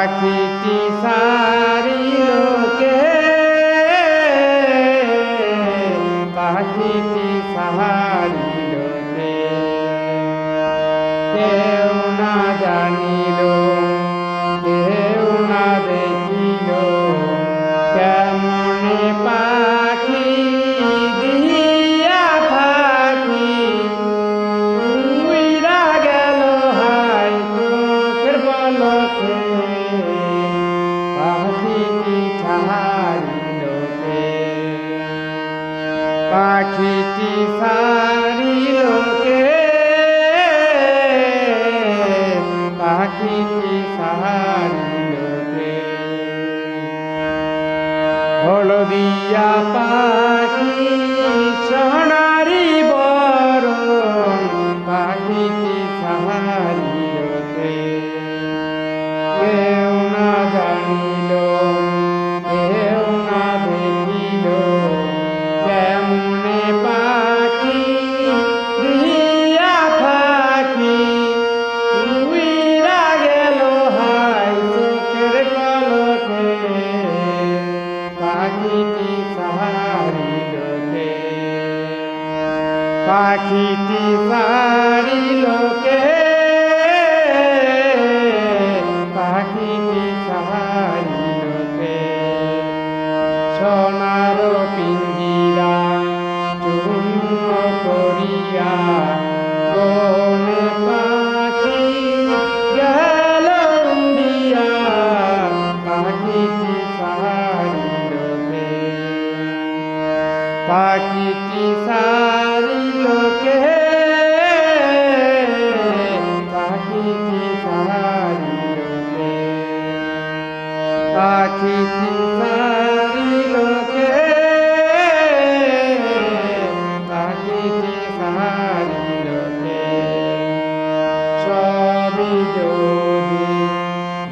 পাখিটি সারিলোকে পাখিটি সারিলোকে কেউ না জানিল কেউ না দেখিল কেমনে পাখি দিয়া পাখি উইরা গেল হাই চোখের পলকে পাখিটি ছাড়িলোকে পাখিটি ছাড়িলোকে পাখিটি ছাড়িলোকে হলদিয়া পাখি সোনারি বরণ পাখিটি ছাড়িলোকে কেউ না জানিল কেউ না দেখিল কেমনে পাখি দিয়া পাখি উইরা গেল হাই চোখের পলকে পাখিটি ছাড়িলোকে পাখিটি ছাড়িলোকে পাখিটি ছাড়িলোকে সোনার পিঞ্জিরা চূর্ণ করিয়া বনে পাখি গেল উড়িয়া পাখিটি ছাড়িলোকে পাখিটি ছাড়িলোকে পাখিটি ছাড়িলোকে পাখিটি ছাড়িলোকে পাখিটি ছাড়িলোকে সবই যদি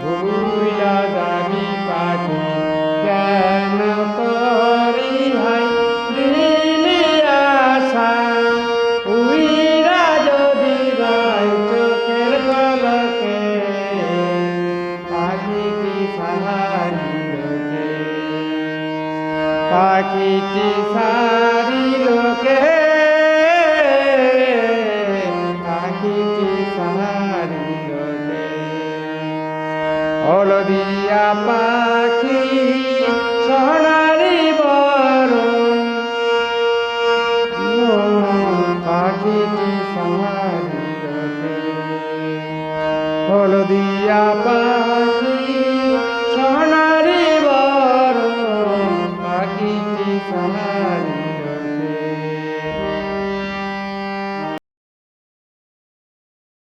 ভুইলা যাবি পাখি কেন করি হাই দিলি আশা উইরা যদি ভাই চোখের পলকে পাখিটি ছাড়িলোকে পাখিটি ছাড়িলোকে পাখিটি ছাড়িলোকে হলদিয়া পাখি সোনারি বরণ পাখিটি ছাড়িলোকে হলদিয়া পাখি